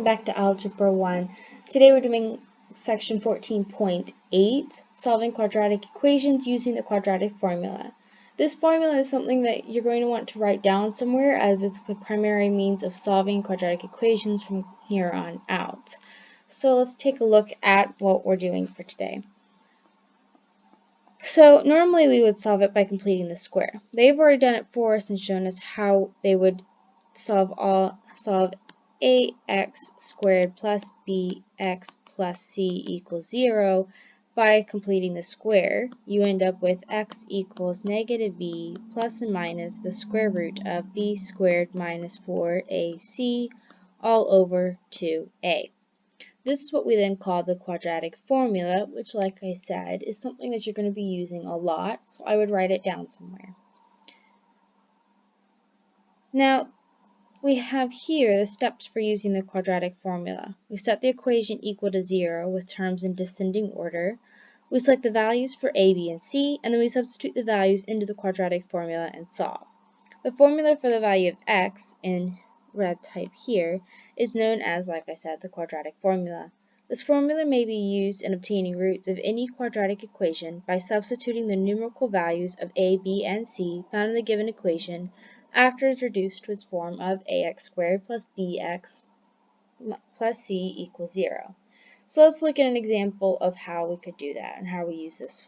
back to Algebra 1. Today we're doing section 14.8, solving quadratic equations using the quadratic formula. This formula is something that you're going to want to write down somewhere, as it's the primary means of solving quadratic equations from here on out. So let's take a look at what we're doing for today. So normally we would solve it by completing the square. They've already done it for us and shown us how they would solve ax squared plus bx plus c equals 0 by completing the square. You end up with x equals negative b plus and minus the square root of b squared minus 4ac all over 2a. This is what we then call the quadratic formula, which, like I said, is something that you're going to be using a lot, so I would write it down somewhere. Now, we have here the steps for using the quadratic formula. We set the equation equal to 0 with terms in descending order. We select the values for a, b, and c, and then we substitute the values into the quadratic formula and solve. The formula for the value of x, in red type here, is known as, like I said, the quadratic formula. This formula may be used in obtaining roots of any quadratic equation by substituting the numerical values of a, b, and c found in the given equation after it's reduced to its form of ax squared plus bx plus c equals 0. So let's look at an example of how we could do that and how we use this.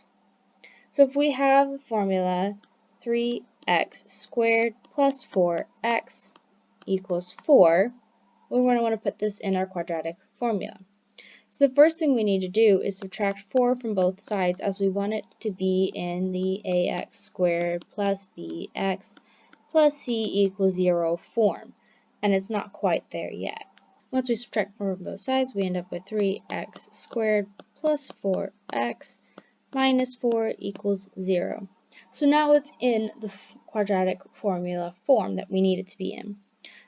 So if we have the formula 3x squared plus 4x equals 4, we're going to want to put this in our quadratic formula. So the first thing we need to do is subtract 4 from both sides, as we want it to be in the ax squared plus bx plus c equals 0 form, and it's not quite there yet. Once we subtract 4 from both sides, we end up with 3x squared plus 4x minus 4 equals 0. So now it's in the quadratic formula form that we need it to be in.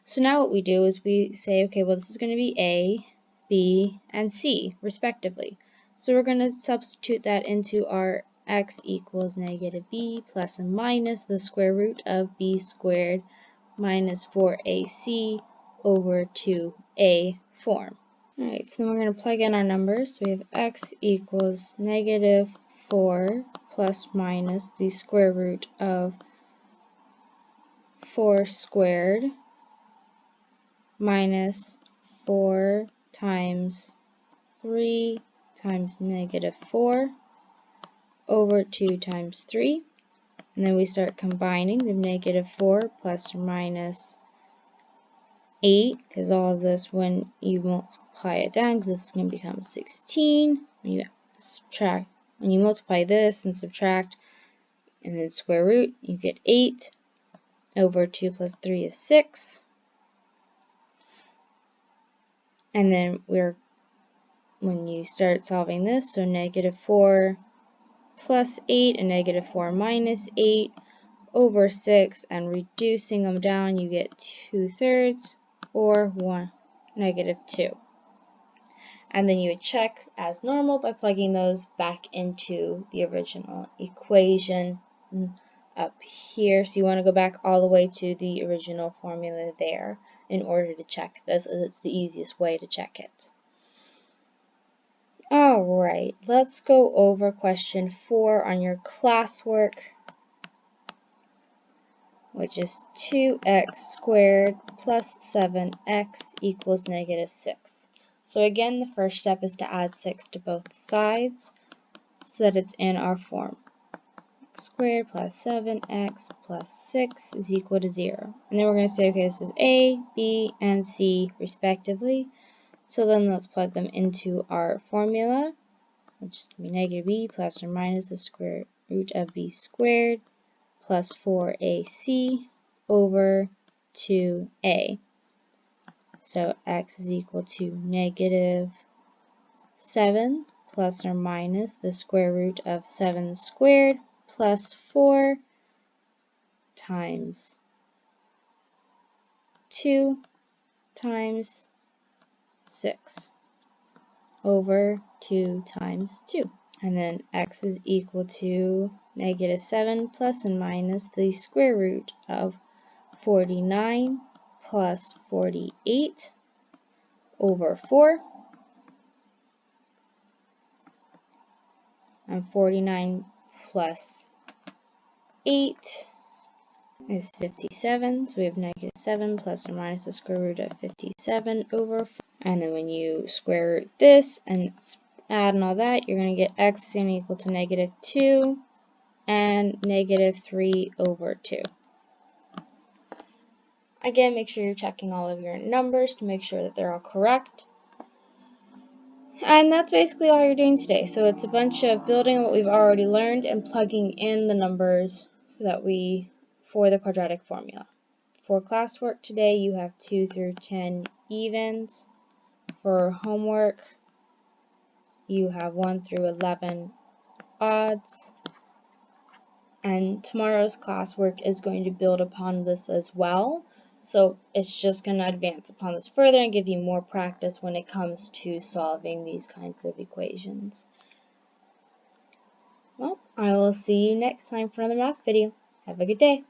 So now what we do is we say, okay, well, this is going to be a, b, and c, respectively. So we're going to substitute that into our x equals negative b plus and minus the square root of b squared minus 4ac over 2a form. Alright, so then we're going to plug in our numbers. So we have x equals negative 4 plus minus the square root of 4 squared minus 4 times 3 times negative 4 over 2 times 3. And then we start combining the negative 4 plus or minus 8, because all of this, when you multiply it down, because this is going to become 16. When you multiply this and subtract and then square root, you get 8 over 2 plus 3 is 6. And then when you start solving this, so negative 4 plus 8 and negative 4 minus 8 over 6, and reducing them down, you get 2/3 or negative 2. And then you would check as normal by plugging those back into the original equation up here. So you want to go back all the way to the original formula there in order to check this, as it's the easiest way to check it. Alright, let's go over question 4 on your classwork, which is 2x squared plus 7x equals negative 6. So again, the first step is to add 6 to both sides so that it's in our form. X squared plus 7x plus 6 is equal to 0. And then we're going to say, okay, this is a, b, and c respectively. So then let's plug them into our formula, which is going to be negative b plus or minus the square root of b squared plus 4ac over 2a. So x is equal to negative 7 plus or minus the square root of 7 squared plus 4 times 2 times 6 over 2 times 2. And then x is equal to negative 7 plus and minus the square root of 49 plus 48 over 4. And 49 plus 8 is 57. So we have negative 7 plus or minus the square root of 57 over 4. And then when you square root this and add and all that, you're going to get x is going to equal to negative 2 and negative 3 over 2. Again, make sure you're checking all of your numbers to make sure that they're all correct. And that's basically all you're doing today. So it's a bunch of building what we've already learned and plugging in the numbers that for the quadratic formula. For classwork today, you have 2 through 10 evens. For homework, you have 1 through 11 odds. And tomorrow's classwork is going to build upon this as well. So it's just going to advance upon this further and give you more practice when it comes to solving these kinds of equations. Well, I will see you next time for another math video. Have a good day.